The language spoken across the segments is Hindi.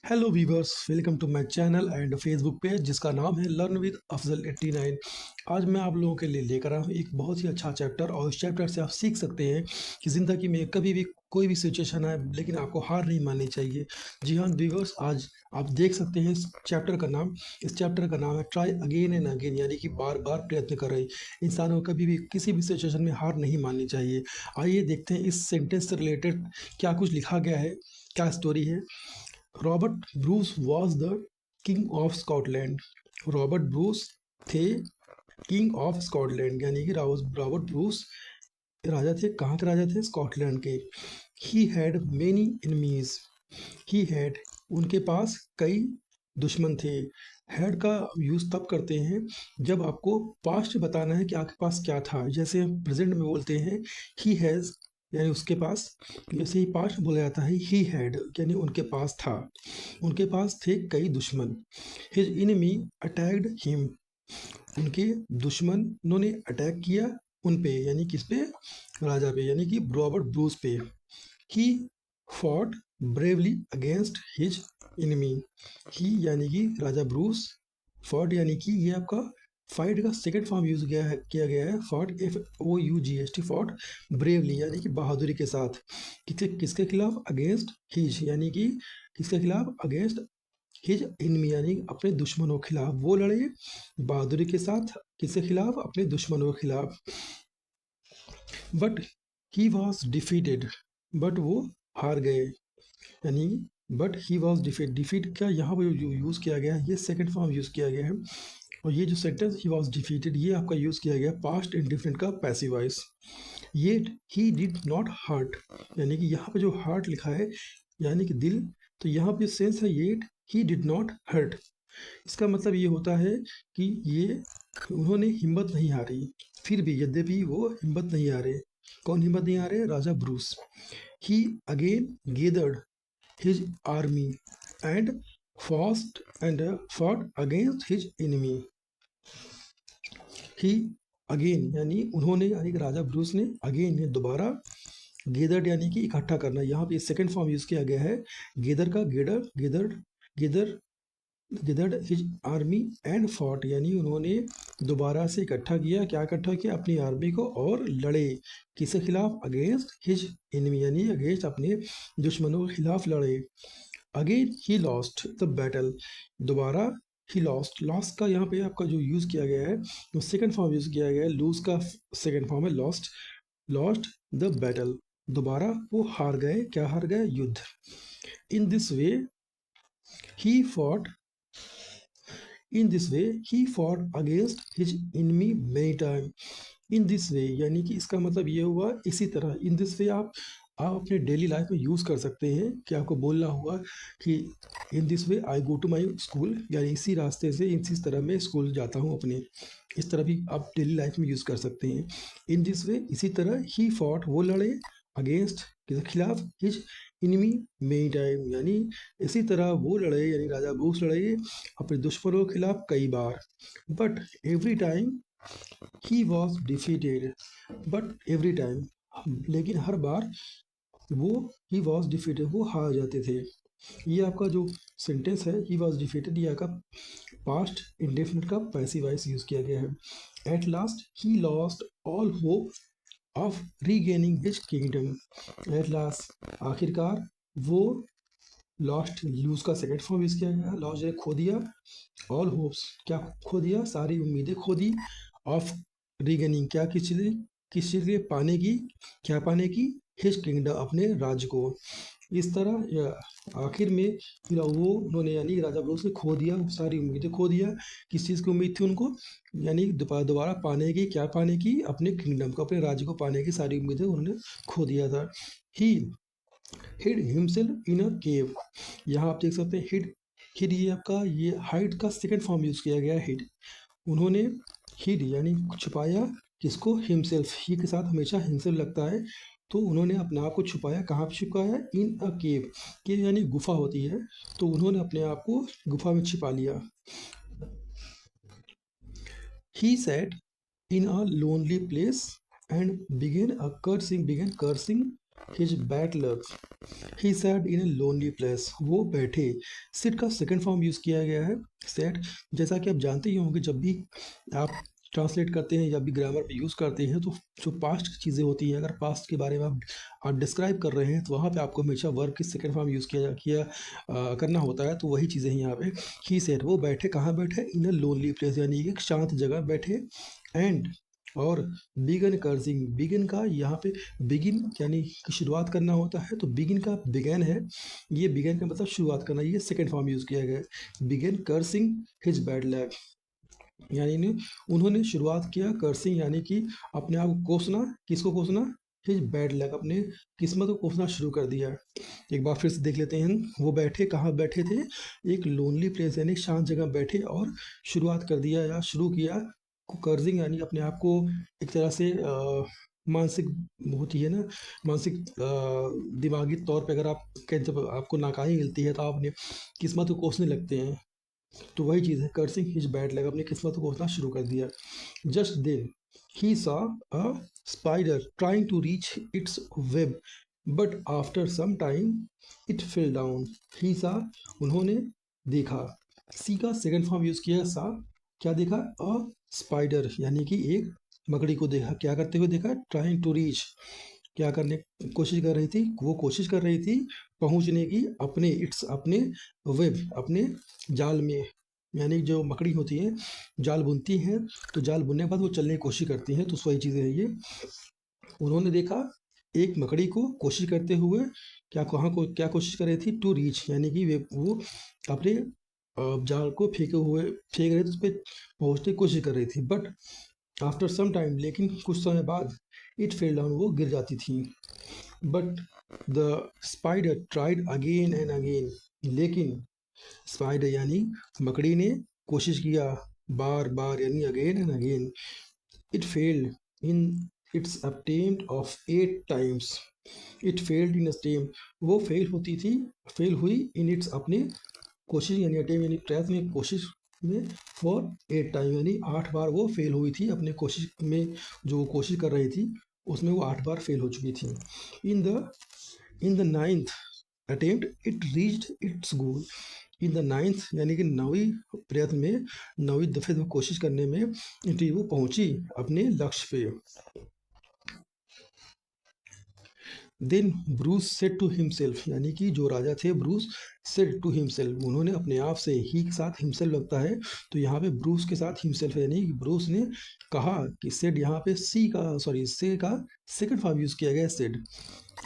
Hello viewers, welcome to my channel and Facebook page जिसका नाम है लर्न विद अफजल 89। आज मैं आप लोगों के लिए लेकर आया हूँ एक बहुत ही अच्छा चैप्टर और इस चैप्टर से आप सीख सकते हैं कि ज़िंदगी में कभी भी कोई भी सिचुएशन आए लेकिन आपको हार नहीं माननी चाहिए। जी हाँ वीवर्स, आज आप देख सकते हैं इस चैप्टर का नाम है ट्राई अगेन एंड अगेन, यानी कि बार बार प्रयत्न करें। इंसान को कभी भी किसी भी सिचुएशन में हार नहीं माननी चाहिए। आइए देखते हैं इस सेंटेंस से रिलेटेड क्या कुछ लिखा गया है, क्या स्टोरी है। Robert Bruce was the king of Scotland. Robert Bruce थे किंग ऑफ स्कॉटलैंड, यानी कि रॉबर्ट ब्रूस राजा थे। कहाँ के राजा थे? स्कॉटलैंड के। He had many enemies. He had, उनके पास कई दुश्मन थे। हैड का यूज़ तब करते हैं जब आपको पास्ट बताना है कि आपके पास क्या था। जैसे प्रेजेंट में बोलते हैं ही हैज़, यानी उसके पास। जैसे ही पास्ट बोला जाता है ही हैड, यानी उनके पास था। उनके पास थे कई दुश्मन। हिज इनमी अटैक्ड हिम, उनके दुश्मनों ने अटैक किया उन पे, यानी किस पे? राजा पे, यानी कि रॉबर्ट ब्रूस पे। He fought bravely against his enemy. He यानी कि राजा ब्रूस, फॉट यानी कि ये आपका फाइट का सेकंड फॉर्म यूज किया गया है। फॉट, FOUGHT, फॉट ब्रेवली यानी कि बहादुरी के साथ। किसके किसके खिलाफ? अगेंस्ट हिज, यानी कि किसके खिलाफ? अगेंस्ट हिज इनमी, यानी अपने दुश्मनों के खिलाफ वो लड़े बहादुरी के साथ। किसके खिलाफ? अपने दुश्मनों के खिलाफ। But he was defeated, but वो हार गए, यानी बट ही वॉज डिफीट का यहाँ पर जो यूज़ किया गया है ये सेकंड फॉर्म यूज़ किया गया है। और ये जो सेंटेंस ही वॉज डिफीटेड ये आपका यूज़ किया गया पास्ट इंडिफिनिट का पैसिव वॉइस। ये ही डिड नॉट हर्ट, यानी कि यहाँ पे जो हार्ट लिखा है यानी कि दिल, तो यहाँ पे सेंस है ये ही डिड नॉट हर्ट। इसका मतलब ये होता है कि ये उन्होंने हिम्मत नहीं हारी। फिर भी यद्यपि वो हिम्मत नहीं हारे। कौन हिम्मत नहीं हारे? राजा Bruce. He again gathered his army and fought against his enemy. He again यानी उन्होंने, यानी कि राजा ब्रूस ने, अगेन ने दोबारा, गेदर्ड यानी कि इकट्ठा करना। यहाँ पे सेकंड फॉर्म यूज किया गया है गेदर का। Gather gathered his army and fought, यानी उन्होंने दोबारा से इकट्ठा किया। क्या इकट्ठा किया? अपनी आर्मी को, और लड़े किसके खिलाफ? अगेंस्ट हिज एनिमी, यानी अगेंस्ट अपने दुश्मनों के खिलाफ लड़े। Again he lost the battle, दोबारा ही लॉस्ट। लॉस्ट का यहाँ पे आपका जो यूज़ किया गया है वो सेकंड फॉर्म यूज़ किया गया है। लूज का सेकंड फॉर्म है लॉस्ट। लॉस्ट द बैटल, दोबारा वो हार गए। क्या हार गए? युद्ध। इन this way he fought in this way he fought against his enemy many time. In this वे यानी कि इसका मतलब ये हुआ इसी तरह। इन दिस वे आप अपने डेली लाइफ में यूज़ कर सकते हैं कि आपको बोलना हुआ कि in this way I go to my school, यानी इसी रास्ते से इसी तरह मैं स्कूल जाता हूँ अपने। इस तरह भी आप डेली लाइफ में यूज़ कर सकते हैं। इन दिस वे, इसी तरह। ही फॉट, वो लड़े। अगेंस्ट, किसके खिलाफ? हिज इनमी मेनी टाइम, यानी इसी तरह वो लड़े, यानी राजा ब्रूस लड़े अपने दुश्मनों के खिलाफ कई बार। But every time he was defeated. But every time, लेकिन हर बार वो, ही वॉज डिफीटेड, वो हार जाते थे। ये आपका जो सेंटेंस है ही वॉज डिफीटेड, ये आपका पास्ट इंडेफिनिट का पैसिव वॉइस यूज किया गया है। At last he lost all hope of regaining his kingdom. At last, आखिरकार वो, लॉस्ट, लूज का सेकेंड फॉर्म यूज किया गया। लॉस्ट खो दिया। ऑल होप्स, क्या खो दिया? सारी उम्मीदें खो दी। ऑफ रीगेनिंग, क्या किस चीज़ के लिए? पाने की। क्या पाने की? हिज किंगडम, अपने राज्य को। इस तरह आखिर में फिर वो उन्होंने, यानी राजा ब्रूस ने खो दिया, सारी उम्मीदें खो दिया। किस चीज़ की उम्मीद थी उनको? यानी दोबारा दोबारा पाने की। क्या पाने की? अपने किंगडम को, अपने राज्य को पाने की सारी उम्मीदें उन्होंने खो दिया था। ही हिड हिमसेल्फ इन अ केव, यहाँ आप देख सकते हैं हिड। हिड ये आपका, ये हाइड का सेकंड फॉर्म यूज किया गया है हिड। उन्होंने हिड यानी छुपाया। किसको? हिमसेल्फ। ही के साथ हमेशा हिमसेल्फ लगता है, तो उन्होंने अपने आप को छुपाया। कहाँ पे छुपाया? इन अ केव। केव यानी गुफा होती है, तो उन्होंने अपने आप को गुफा में छिपा लिया। He sat in a lonely place and began cursing his bad luck he sat in a lonely place, वो बैठे। सिट का सेकंड फॉर्म यूज़ किया गया है सैड। जैसा कि आप जानते ही होंगे, जब भी आप ट्रांसलेट करते हैं या भी ग्रामर पे यूज़ करते हैं, तो जो पास्ट की चीज़ें होती हैं, अगर पास्ट के बारे में आप डिस्क्राइब कर रहे हैं, तो वहाँ पे आपको हमेशा वर्ब की सेकंड फॉर्म यूज़ करना होता है। तो वही चीज़ें हैं यहाँ पे। ही सेड, वो बैठे, कहाँ बैठे? इन अ लोनली प्लेस, यानी एक शांत जगह बैठे। एंड, और बिगन कर्सिंग, बिगिन का यहाँ पे बिगिन यानी कि शुरुआत करना होता है, तो बिगिन का बिगन है, ये बिगन का मतलब शुरुआत करना, ये सेकंड फॉर्म यूज़ किया गया है। Began cursing his bad luck, यानी उन्होंने शुरुआत किया कर्सिंग, यानी कि अपने आप को कोसना। किसको कोसना? हिज बैड लक, अपने किस्मत को कोसना शुरू कर दिया। एक बार फिर से देख लेते हैं। वो बैठे, कहाँ बैठे थे? एक लोनली प्लेस यानी शांत जगह बैठे और शुरुआत कर दिया या शुरू किया कर्जिंग, यानी अपने आप को एक तरह से मानसिक होती है ना, मानसिक दिमागी तौर पे अगर आप जब आपको नाकामी मिलती है तो आप अपने किस्मत को कोसने लगते हैं। तो वही चीज़ है, कर्सिंग हिज बैड लक, अपनी किस्मत को कोसना शुरू कर दिया। Just then he saw a spider trying to reach its web, but after some time it fell down. He सा, उन्होंने देखा। सी का सेकंड फॉर्म यूज किया, सा क्या देखा? अ स्पाइडर, यानी कि एक मकड़ी को देखा। क्या करते हुए देखा? ट्राइंग टू रीच, क्या करने की कोशिश कर रही थी? वो कोशिश कर रही थी पहुंचने की अपने इट्स, अपने वेब, अपने जाल में। यानी जो मकड़ी होती है जाल बुनती हैं, तो जाल बुनने के बाद वो चलने की कोशिश करती हैं, तो वही चीज़ें हैं ये। उन्होंने देखा एक मकड़ी को कोशिश करते हुए, क्या कहाँ को क्या कोशिश कर रही थी? टू रीच, यानी कि वे वो अपने जाल को फेंक रहे थे, उस पर पहुँचने की कोशिश कर रही थी। बट आफ्टर सम टाइम, लेकिन कुछ समय बाद, इट फेल डाउन, वो गिर जाती थी। But the spider tried again and again, लेकिन स्पाइडर यानी मकड़ी ने कोशिश किया बार बार, यानी again and again. It failed in its attempt of 8 times, it failed in attempt, वो फेल हुई इन इट्स, अपने कोशिश यानी अटेम्प्ट यानी प्रयत्न में, कोशिश में, फॉर 8 टाइम, यानी 8 बार वो फेल हुई थी अपने कोशिश में। जो वो कोशिश कर रही थी उसमें वो 8 बार फेल हो चुकी थी। In the ninth attempt it reached it's goal, in the ninth यानी कि 9वीं प्रयत्न में, 9वीं दफे में कोशिश करने में वो पहुंची अपने लक्ष्य पे। Then Bruce said to himself, यानी कि जो राजा थे ब्रूस, सेड टू हिमसेल्फ, उन्होंने अपने आप से, ही के साथ हिमसेल्फ लगता है, तो यहाँ पे ब्रूस के साथ हिमसेल्फ, यानी कि ब्रूस ने कहा कि सेड, यहाँ पे से का सेकंड फॉर्म यूज किया गया है, सेड।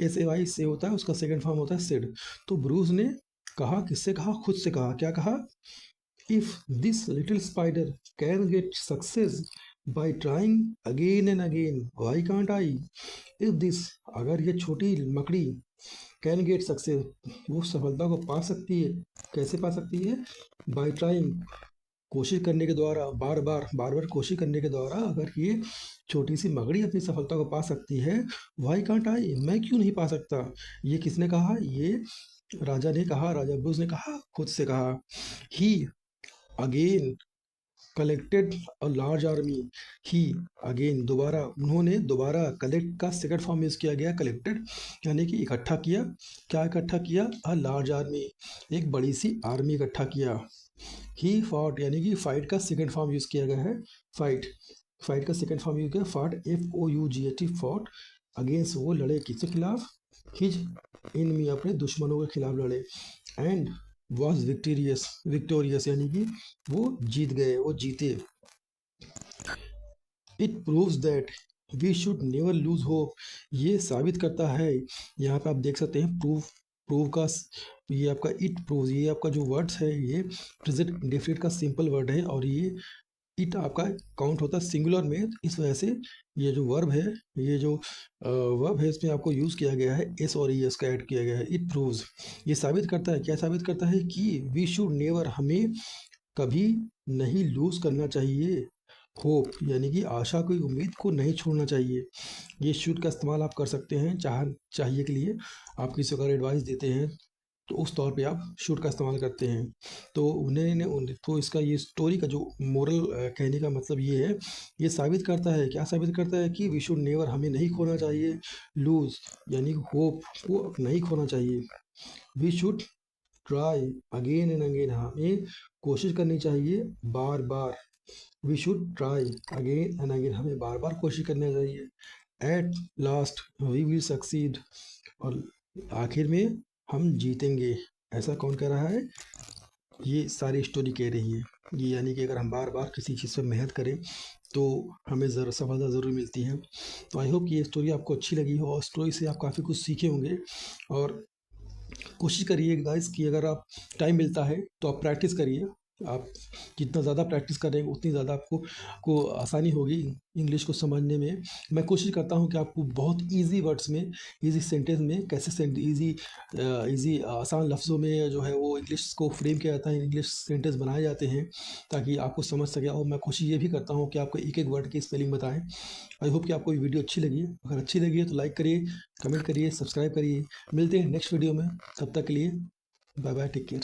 SAY से होता है, उसका सेकंड फॉर्म होता है सेड। तो ब्रूस ने कहा, किससे कहा? खुद से कहा। क्या कहा? If this little spider can get success by trying again and again, why can't I? If this, अगर ये छोटी मकड़ी कैन गेट सक्सेस, वो सफलता को पा सकती है। कैसे पा सकती है? बाय ट्राइंग, कोशिश करने के द्वारा, बार बार कोशिश करने के द्वारा अगर ये छोटी सी मकड़ी अपनी सफलता को पा सकती है, व्हाई कांट आई, मैं क्यों नहीं पा सकता? ये किसने कहा? ये राजा ने कहा, राजा ब्रूस ने कहा, खुद से कहा। He again collected a large army, he again, दोबारा, उन्होंने दोबारा, कलेक्ट का सेकंड फॉर्म यूज किया गया कलेक्टेड, यानी कि इकट्ठा किया। क्या इकट्ठा किया? अ लार्ज आर्मी, एक बड़ी सी आर्मी इकट्ठा किया। ही फॉट, यानी कि फाइट का सेकंड फॉर्म यूज किया गया है, फाइट। फाइट का सेकंड फॉर्म यूज किया फॉट, FOUGHT, फॉट अगेंस्ट, वो लड़े किसके खिलाफ? हिज एनिमी, अपने दुश्मनों के खिलाफ लड़े। एंड वॉज विक्टोरियस, विक्टोरियस यानी कि वो जीत गए, वो जीते। It proves that we should never lose hope, ये साबित करता है, यहाँ पे आप देख सकते हैं प्रूव का ये आपका इट प्रूव्स, ये आपका जो वर्ड्स है ये प्रेजेंट इंडेफिनिट का सिंपल वर्ड है, और ये इट आपका काउंट होता है सिंगुलर में, इस वजह से ये जो वर्ब है, ये जो वर्ब है, इसमें आपको यूज़ किया गया है एस और ES का ऐड किया गया है। इट प्रूव्स, ये साबित करता है, क्या साबित करता है? कि वी शुड नेवर, हमें कभी नहीं लूज करना चाहिए, होप यानी कि आशा, कोई उम्मीद को नहीं छोड़ना चाहिए। ये शुड का इस्तेमाल आप कर सकते हैं चाहिए के लिए। आप किसी को एडवाइस देते हैं तो उस तौर पे आप शुड का इस्तेमाल करते हैं। तो तो इसका ये स्टोरी का जो मोरल कहने का मतलब ये है, ये साबित करता है, क्या साबित करता है कि वी शुड नेवर, हमें नहीं खोना चाहिए, लूज यानी होप को नहीं खोना चाहिए, we should try again and again, हमें कोशिश करनी चाहिए बार बार, we should try again and again, हमें बार बार कोशिश करनी चाहिए, at last we will succeed, और आखिर में हम जीतेंगे। ऐसा कौन कह रहा है? ये सारी स्टोरी कह रही है। ये यानी कि अगर हम बार बार किसी चीज़ पर मेहनत करें तो हमें सफलता ज़रूर मिलती है। तो आई होप कि ये स्टोरी आपको अच्छी लगी हो और स्टोरी से आप काफ़ी कुछ सीखे होंगे। और कोशिश करिए गाइस कि अगर आप टाइम मिलता है तो आप प्रैक्टिस करिए। आप जितना ज़्यादा प्रैक्टिस करेंगे उतनी ज़्यादा आपको आसानी होगी इंग्लिश को समझने में। मैं कोशिश करता हूँ कि आपको बहुत इजी वर्ड्स में, इजी सेंटेंस में कैसे इजी आसान लफ्ज़ों में जो है वो इंग्लिश को फ्रेम किया जाता है, इंग्लिश सेंटेंस बनाए जाते हैं ताकि आपको समझ सके। और मैं कोशिश ये भी करता हूँ कि आपको एक एक वर्ड की स्पेलिंग बताएं। आई होप कि आपको ये वीडियो अच्छी लगी। अगर अच्छी लगी है तो लाइक करिए, कमेंट करिए, सब्सक्राइब करिए। मिलते हैं नेक्स्ट वीडियो में, तब तक के लिए बाय बाय, टेक केयर।